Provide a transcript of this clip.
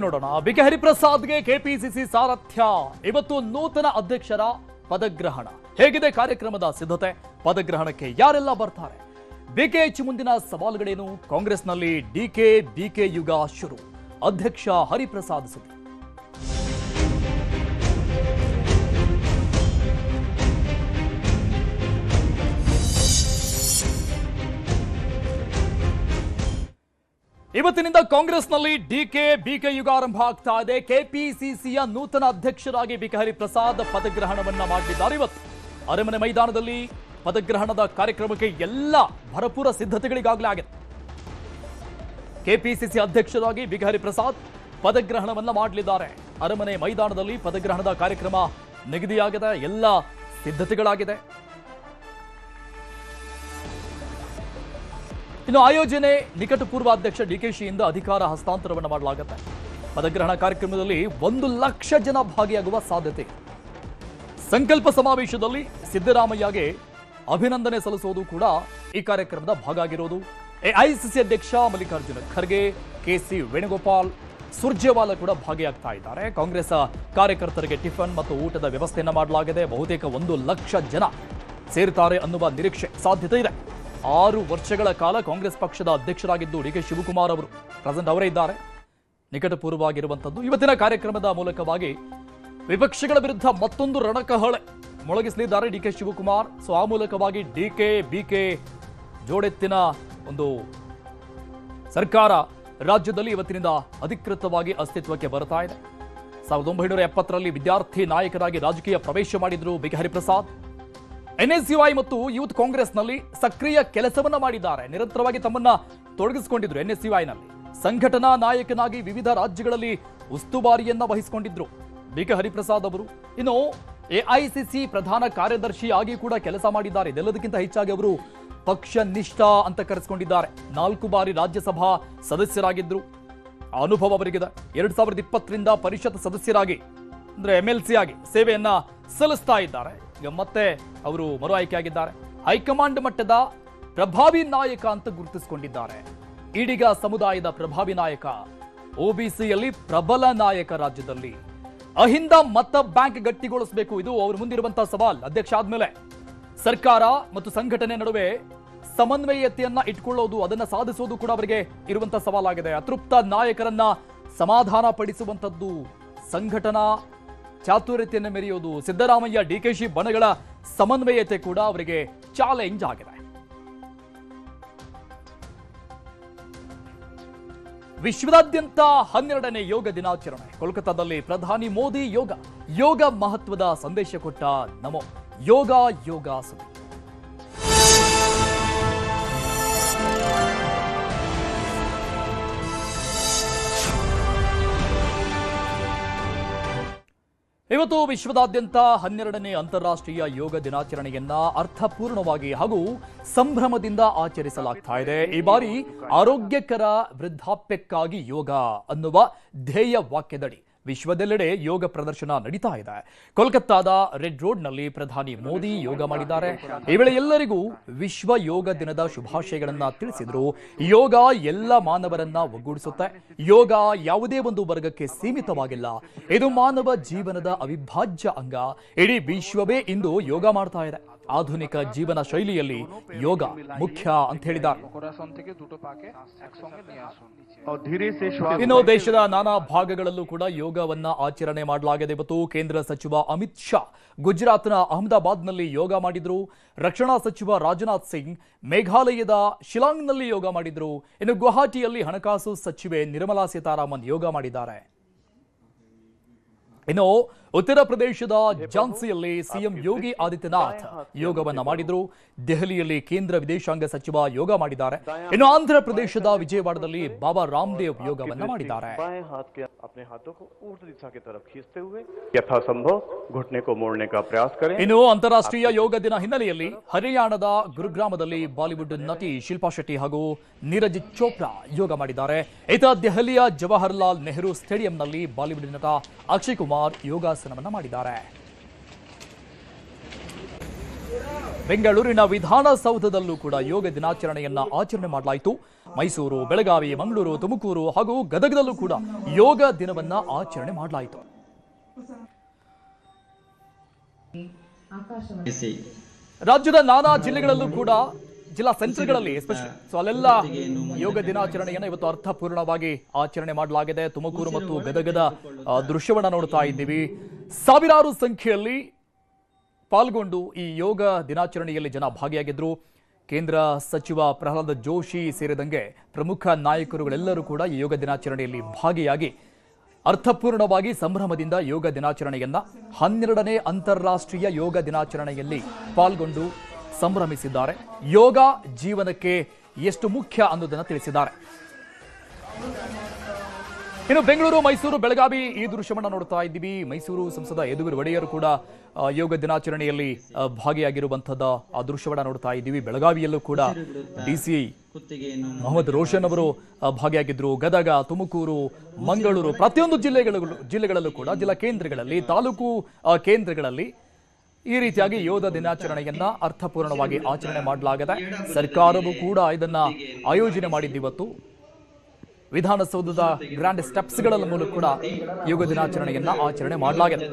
ನೋಡೋಣ. ಬಿಕೆ ಹರಿಪ್ರಸಾದ್ಗೆ ಕೆಪಿಸಿಸಿ ಸಾರಥ್ಯ. ಇವತ್ತು ನೂತನ ಅಧ್ಯಕ್ಷರ ಪದಗ್ರಹಣ. ಹೇಗಿದೆ ಕಾರ್ಯಕ್ರಮದ ಸಿದ್ಧತೆ? ಪದಗ್ರಹಣಕ್ಕೆ ಯಾರೆಲ್ಲ ಬರ್ತಾರೆ? ಬಿಕೆಎಚ್ ಮುಂದಿನ ಸವಾಲುಗಳೇನು? ಕಾಂಗ್ರೆಸ್ನಲ್ಲಿ ಡಿಕೆ ಬಿಕೆ ಯುಗ ಶುರು. ಅಧ್ಯಕ್ಷ ಹರಿಪ್ರಸಾದ್ ಸುದ್ದಿ. ಇವತ್ತಿನಿಂದ ಕಾಂಗ್ರೆಸ್ನಲ್ಲಿ ಡಿಕೆ ಬಿಕೆ ಯುಗ ಆರಂಭ ಆಗ್ತಾ ಇದೆ. ಕೆಪಿಸಿಸಿಯ ನೂತನ ಅಧ್ಯಕ್ಷರಾಗಿ ಬಿಕೆ ಹರಿಪ್ರಸಾದ್ ಪದಗ್ರಹಣವನ್ನ ಮಾಡಲಿದ್ದಾರೆ. ಇವತ್ತು ಅರಮನೆ ಮೈದಾನದಲ್ಲಿ ಪದಗ್ರಹಣದ ಕಾರ್ಯಕ್ರಮಕ್ಕೆ ಎಲ್ಲ ಭರಪೂರ ಸಿದ್ಧತೆಗಳಿಗಾಗಲೇ ಆಗಿದೆ. ಕೆಪಿಸಿಸಿ ಅಧ್ಯಕ್ಷರಾಗಿ ಬಿಕೆ ಹರಿಪ್ರಸಾದ್ ಪದಗ್ರಹಣವನ್ನ ಮಾಡಲಿದ್ದಾರೆ. ಅರಮನೆ ಮೈದಾನದಲ್ಲಿ ಪದಗ್ರಹಣದ ಕಾರ್ಯಕ್ರಮ ನಿಗದಿಯಾಗಿದೆ. ಎಲ್ಲ ಸಿದ್ಧತೆಗಳಾಗಿದೆ. ಇನ್ನು ಆಯೋಜನೆ ನಿಕಟಪೂರ್ವ ಅಧ್ಯಕ್ಷ ಡಿಕೆಶಿಯಿಂದ ಅಧಿಕಾರ ಹಸ್ತಾಂತರವನ್ನು ಮಾಡಲಾಗುತ್ತೆ. ಪದಗ್ರಹಣ ಕಾರ್ಯಕ್ರಮದಲ್ಲಿ 1,00,000 ಜನ ಭಾಗಿಯಾಗುವ ಸಾಧ್ಯತೆ. ಸಂಕಲ್ಪ ಸಮಾವೇಶದಲ್ಲಿ ಸಿದ್ದರಾಮಯ್ಯಗೆ ಅಭಿನಂದನೆ ಸಲ್ಲಿಸುವುದು ಕೂಡ ಈ ಕಾರ್ಯಕ್ರಮದ ಭಾಗ ಆಗಿರೋದು. ಎಐಸಿಸಿ ಅಧ್ಯಕ್ಷ ಮಲ್ಲಿಕಾರ್ಜುನ ಖರ್ಗೆ, ಕೆಸಿ ವೇಣುಗೋಪಾಲ್, ಸುರ್ಜೇವಾಲಾ ಕೂಡ ಭಾಗಿಯಾಗ್ತಾ ಇದ್ದಾರೆ. ಕಾಂಗ್ರೆಸ್ ಕಾರ್ಯಕರ್ತರಿಗೆ ಟಿಫನ್ ಮತ್ತು ಊಟದ ವ್ಯವಸ್ಥೆಯನ್ನು ಮಾಡಲಾಗಿದೆ. ಬಹುತೇಕ 1,00,000 ಜನ ಸೇರ್ತಾರೆ ಅನ್ನುವ ನಿರೀಕ್ಷೆ ಸಾಧ್ಯತೆ ಇದೆ. 6 ವರ್ಷಗಳ ಕಾಲ ಕಾಂಗ್ರೆಸ್ ಪಕ್ಷದ ಅಧ್ಯಕ್ಷರಾಗಿದ್ದು ಡಿಕೆ ಶಿವಕುಮಾರ್ ಅವರು ಪ್ರೆಸೆಂಟ್ ಅವರೇ ಇದ್ದಾರೆ. ನಿಕಟಪೂರ್ವವಾಗಿರುವಂಥದ್ದು. ಇವತ್ತಿನ ಕಾರ್ಯಕ್ರಮದ ಮೂಲಕವಾಗಿ ವಿಪಕ್ಷಗಳ ವಿರುದ್ಧ ಮತ್ತೊಂದು ರಣಕಹಳೆ ಮೊಳಗಿಸಲಿದ್ದಾರೆ ಡಿಕೆ ಶಿವಕುಮಾರ್. ಸೊ ಆ ಮೂಲಕವಾಗಿ ಡಿಕೆ ಬಿಕೆ ಜೋಡೆತ್ತಿನ ಒಂದು ಸರ್ಕಾರ ರಾಜ್ಯದಲ್ಲಿ ಇವತ್ತಿನಿಂದ ಅಧಿಕೃತವಾಗಿ ಅಸ್ತಿತ್ವಕ್ಕೆ ಬರ್ತಾ ಇದೆ. 1970ರಲ್ಲಿ ವಿದ್ಯಾರ್ಥಿ ನಾಯಕರಾಗಿ ರಾಜಕೀಯ ಪ್ರವೇಶ ಮಾಡಿದ್ರು ಬಿಕೆ ಹರಿಪ್ರಸಾದ್. ಎನ್ಎಸ್ಯುಐ ಮತ್ತು ಯೂತ್ ಕಾಂಗ್ರೆಸ್ನಲ್ಲಿ ಸಕ್ರಿಯ ಕೆಲಸವನ್ನ ಮಾಡಿದ್ದಾರೆ. ನಿರಂತರವಾಗಿ ತಮ್ಮನ್ನ ತೊಡಗಿಸಿಕೊಂಡಿದ್ರು. ಎನ್ಎಸ್ಯುಐನಲ್ಲಿ ಸಂಘಟನಾ ನಾಯಕನಾಗಿ ವಿವಿಧ ರಾಜ್ಯಗಳಲ್ಲಿ ಉಸ್ತುವಾರಿಯನ್ನ ವಹಿಸಿಕೊಂಡಿದ್ರು ಬಿಕೆ ಹರಿಪ್ರಸಾದ್ ಅವರು. ಇನ್ನು ಎಐಸಿಸಿ ಪ್ರಧಾನ ಕಾರ್ಯದರ್ಶಿಯಾಗಿ ಕೂಡ ಕೆಲಸ ಮಾಡಿದ್ದಾರೆ. ಇದೆಲ್ಲದಕ್ಕಿಂತ ಹೆಚ್ಚಾಗಿ ಅವರು ಪಕ್ಷ ನಿಷ್ಠ ಅಂತ ಕರೆಸಿಕೊಂಡಿದ್ದಾರೆ. 4 ಬಾರಿ ರಾಜ್ಯಸಭಾ ಸದಸ್ಯರಾಗಿದ್ರು. ಅನುಭವ ಅವರಿಗಿದೆ. 2020ರಿಂದ ಪರಿಷತ್ ಸದಸ್ಯರಾಗಿ ಅಂದ್ರೆ MLC ಆಗಿ ಸೇವೆಯನ್ನ ಸಲ್ಲಿಸ್ತಾ ಇದ್ದಾರೆ. ಈಗ ಮತ್ತೆ ಅವರು ಮರು ಆಯ್ಕೆಯಾಗಿದ್ದಾರೆ. ಹೈಕಮಾಂಡ್ ಮಟ್ಟದ ಪ್ರಭಾವಿ ನಾಯಕ ಅಂತ ಗುರುತಿಸಿಕೊಂಡಿದ್ದಾರೆ. ಈಡಿಗ ಸಮುದಾಯದ ಪ್ರಭಾವಿ ನಾಯಕ, OBCಯಲ್ಲಿ ಪ್ರಬಲ ನಾಯಕ. ರಾಜ್ಯದಲ್ಲಿ ಅಹಿಂದ ಮತ ಬ್ಯಾಂಕ್ ಗಟ್ಟಿಗೊಳಿಸಬೇಕು. ಇದು ಅವರು ಮುಂದಿರುವಂತಹ ಸವಾಲ್. ಅಧ್ಯಕ್ಷ ಆದ್ಮೇಲೆ ಸರ್ಕಾರ ಮತ್ತು ಸಂಘಟನೆ ನಡುವೆ ಸಮನ್ವಯತೆಯನ್ನ ಇಟ್ಕೊಳ್ಳೋದು, ಅದನ್ನ ಸಾಧಿಸೋದು ಕೂಡ ಅವರಿಗೆ ಇರುವಂತಹ ಸವಾಲಾಗಿದೆ. ಅತೃಪ್ತ ನಾಯಕರನ್ನ ಸಮಾಧಾನ ಪಡಿಸುವಂತದ್ದು, ಸಂಘಟನಾ ಚಾತುರ್ಯತೆಯನ್ನು ಮೆರೆಯೋದು, ಸಿದ್ದರಾಮಯ್ಯ ಡಿಕೆಶಿ ಬಣಗಳ ಸಮನ್ವಯತೆ ಕೂಡ ಅವರಿಗೆ ಚಾಲೆಂಜ್ ಆಗಿದೆ. ವಿಶ್ವದಾದ್ಯಂತ 12ನೇ ಯೋಗ ದಿನಾಚರಣೆ. ಕೋಲ್ಕತ್ತಾದಲ್ಲಿ ಪ್ರಧಾನಿ ಮೋದಿ ಯೋಗ ಮಹತ್ವದ ಸಂದೇಶ ಕೊಟ್ಟ ನಮೋ ಯೋಗ ಸುದ್ದಿ. ಇವತ್ತು ವಿಶ್ವದಾದ್ಯಂತ 12ನೇ ಅಂತಾರಾಷ್ಟ್ರೀಯ ಯೋಗ ದಿನಾಚರಣೆಯನ್ನ ಅರ್ಥಪೂರ್ಣವಾಗಿ ಹಾಗೂ ಸಂಭ್ರಮದಿಂದ ಆಚರಿಸಲಾಗ್ತಾ ಇದೆ. ಈ ಬಾರಿ ಆರೋಗ್ಯಕರ ವೃದ್ಧಾಪ್ಯಕ್ಕಾಗಿ ಯೋಗ ಅನ್ನುವ ಧ್ಯೇಯ ವಾಕ್ಯದಡಿ ವಿಶ್ವದೆಲ್ಲೆಡೆ ಯೋಗ ಪ್ರದರ್ಶನ ನಡೀತಾ ಇದೆ. ಕೋಲ್ಕತ್ತಾದ ರೆಡ್ ರೋಡ್ನಲ್ಲಿ ಪ್ರಧಾನಿ ಮೋದಿ ಯೋಗ ಮಾಡಿದ್ದಾರೆ. ಈ ವೇಳೆ ಎಲ್ಲರಿಗೂ ವಿಶ್ವ ಯೋಗ ದಿನದ ಶುಭಾಶಯಗಳನ್ನ ತಿಳಿಸಿದ್ರು. ಯೋಗ ಎಲ್ಲ ಮಾನವರನ್ನ ಒಗ್ಗೂಡಿಸುತ್ತೆ. ಯೋಗ ಯಾವುದೇ ಒಂದು ವರ್ಗಕ್ಕೆ ಸೀಮಿತವಾಗಿಲ್ಲ. ಇದು ಮಾನವ ಜೀವನದ ಅವಿಭಾಜ್ಯ ಅಂಗ. ಇಡೀ ವಿಶ್ವವೇ ಇಂದು ಯೋಗ ಮಾಡ್ತಾ ಇದೆ. ಆಧುನಿಕ ಜೀವನ ಶೈಲಿಯಲ್ಲಿ ಯೋಗ ಮುಖ್ಯ ಅಂತ ಹೇಳಿದ್ದಾರೆ. ಇನ್ನು ದೇಶದ ನಾನಾ ಭಾಗಗಳಲ್ಲೂ ಕೂಡ ಯೋಗವನ್ನ ಆಚರಣೆ ಮಾಡಲಾಗಿದೆ. ಇವತ್ತು ಕೇಂದ್ರ ಸಚಿವ ಅಮಿತ್ ಶಾ ಗುಜರಾತ್ನ ಅಹಮದಾಬಾದ್ನಲ್ಲಿ ಯೋಗ ಮಾಡಿದ್ರು. ರಕ್ಷಣಾ ಸಚಿವ ರಾಜನಾಥ್ ಸಿಂಗ್ ಮೇಘಾಲಯದ ಶಿಲಾಂಗ್ನಲ್ಲಿ ಯೋಗ ಮಾಡಿದ್ರು. ಇನ್ನು ಗುವಾಹಟಿಯಲ್ಲಿ ಹಣಕಾಸು ಸಚಿವೆ ನಿರ್ಮಲಾ ಸೀತಾರಾಮನ್ ಯೋಗ ಮಾಡಿದ್ದಾರೆ. ಇನ್ನು ಉತ್ತರ ಪ್ರದೇಶದ ಝಾನ್ಸಿಯಲ್ಲಿ ಸಿಎಂ ಯೋಗಿ ಆದಿತ್ಯನಾಥ್ ಯೋಗವನ್ನ ಮಾಡಿದ್ರು. ದೆಹಲಿಯಲ್ಲಿ ಕೇಂದ್ರ ವಿದೇಶಾಂಗ ಸಚಿವ ಯೋಗ ಮಾಡಿದ್ದಾರೆ. ಇನ್ನು ಆಂಧ್ರ ಪ್ರದೇಶದ ವಿಜಯವಾಡದಲ್ಲಿ ಬಾಬಾ ರಾಮದೇವ್ ಯೋಗವನ್ನ ಮಾಡಿದ್ದಾರೆ. ಇನ್ನು ಅಂತಾರಾಷ್ಟ್ರೀಯ ಯೋಗ ದಿನ ಹಿನ್ನೆಲೆಯಲ್ಲಿ ಹರಿಯಾಣದ ಗುರುಗ್ರಾಮದಲ್ಲಿ ಬಾಲಿವುಡ್ ನಟಿ ಶಿಲ್ಪಾ ಶೆಟ್ಟಿ ಹಾಗೂ ನೀರಜ್ ಚೋಪ್ರಾ ಯೋಗ ಮಾಡಿದ್ದಾರೆ. ಇತ ದೆಹಲಿಯ ಜವಾಹರ್ಲಾಲ್ ನೆಹರು ಸ್ಟೇಡಿಯಂನಲ್ಲಿ ಬಾಲಿವುಡ್ ನಟ ಅಕ್ಷಯ್ ಕುಮಾರ್ ಯೋಗಾಸನವನ್ನ ಮಾಡಿದ್ದಾರೆ. ಬೆಂಗಳೂರಿನ ವಿಧಾನಸೌಧದಲ್ಲೂ ಕೂಡ ಯೋಗ ದಿನಾಚರಣೆಯನ್ನ ಆಚರಣೆ ಮಾಡಲಾಯಿತು. ಮೈಸೂರು, ಬೆಳಗಾವಿ, ಮಂಗಳೂರು, ತುಮಕೂರು ಹಾಗೂ ಗದಗದಲ್ಲೂ ಕೂಡ ಯೋಗ ದಿನವನ್ನ ಆಚರಣೆ ಮಾಡಲಾಯಿತು. ರಾಜ್ಯದ ನಾನಾ ಜಿಲ್ಲೆಗಳಲ್ಲೂ ಕೂಡ ಜಿಲ್ಲಾ ಸೆಂಟರ್ಗಳಲ್ಲಿ ಎಸ್ಪೆಷಲಿ ಅಲ್ಲೆಲ್ಲ ಯೋಗ ದಿನಾಚರಣೆಯನ್ನು ಇವತ್ತು ಅರ್ಥಪೂರ್ಣವಾಗಿ ಆಚರಣೆ ಮಾಡಲಾಗಿದೆ. ತುಮಕೂರು ಮತ್ತು ಗದಗದ ದೃಶ್ಯವನ್ನ ನೋಡ್ತಾ ಇದ್ದೀವಿ. ಸಾವಿರಾರು ಸಂಖ್ಯೆಯಲ್ಲಿ ಪಾಲ್ಗೊಂಡು ಈ ಯೋಗ ದಿನಾಚರಣೆಯಲ್ಲಿ ಜನ ಭಾಗಿಯಾಗಿದ್ರು. ಕೇಂದ್ರ ಸಚಿವ ಪ್ರಹ್ಲಾದ್ ಜೋಶಿ ಸೇರಿದಂಗೆ ಪ್ರಮುಖ ನಾಯಕರುಗಳೆಲ್ಲರೂ ಕೂಡ ಈ ಯೋಗ ದಿನಾಚರಣೆಯಲ್ಲಿ ಭಾಗಿಯಾಗಿ ಅರ್ಥಪೂರ್ಣವಾಗಿ ಸಂಭ್ರಮದಿಂದ ಯೋಗ ದಿನಾಚರಣೆಯನ್ನ 12ನೇ ಅಂತಾರಾಷ್ಟ್ರೀಯ ಯೋಗ ದಿನಾಚರಣೆಯಲ್ಲಿ ಪಾಲ್ಗೊಂಡು ಸಂಭ್ರಮಿಸಿದ್ದಾರೆ. ಯೋಗ ಜೀವನಕ್ಕೆ ಎಷ್ಟು ಮುಖ್ಯ ಅನ್ನೋದನ್ನು ತಿಳಿಸಿದ್ದಾರೆ. ಇನ್ನು ಬೆಂಗಳೂರು, ಮೈಸೂರು, ಬೆಳಗಾವಿ ಈ ದೃಶ್ಯವನ್ನ ನೋಡ್ತಾ ಇದ್ದೀವಿ. ಮೈಸೂರು ಸಂಸದ ಯದುವೀರ್ ಒಡೆಯರ್ ಕೂಡ ಯೋಗ ದಿನಾಚರಣೆಯಲ್ಲಿ ಭಾಗಿಯಾಗಿರುವಂತಹದ ಆ ದೃಶ್ಯವನ್ನ ನೋಡ್ತಾ ಇದ್ದೀವಿ. ಬೆಳಗಾವಿಯಲ್ಲೂ ಕೂಡ ಡಿಸಿ ಮೊಹಮ್ಮದ್ ರೋಷನ್ ಅವರು ಭಾಗಿಯಾಗಿದ್ರು. ಗದಗ, ತುಮಕೂರು, ಮಂಗಳೂರು ಪ್ರತಿಯೊಂದು ಜಿಲ್ಲೆಗಳಲ್ಲೂ ಕೂಡ ಜಿಲ್ಲಾ ಕೇಂದ್ರಗಳಲ್ಲಿ, ತಾಲೂಕು ಕೇಂದ್ರಗಳಲ್ಲಿ ಈ ರೀತಿಯಾಗಿ ಯೋಗ ದಿನಾಚರಣೆಯನ್ನ ಅರ್ಥಪೂರ್ಣವಾಗಿ ಆಚರಣೆ ಮಾಡಲಾಗಿದೆ. ಸರ್ಕಾರವೂ ಕೂಡ ಇದನ್ನ ಆಯೋಜನೆ ಮಾಡಿದ್ದಿವತ್ತು. ವಿಧಾನಸೌಧದ ಗ್ರ್ಯಾಂಡ್ ಸ್ಟೆಪ್ಸ್ಗಳ ಮೂಲಕ ಕೂಡ ಯೋಗ ದಿನಾಚರಣೆಯನ್ನ ಆಚರಣೆ ಮಾಡಲಾಗಿದೆ.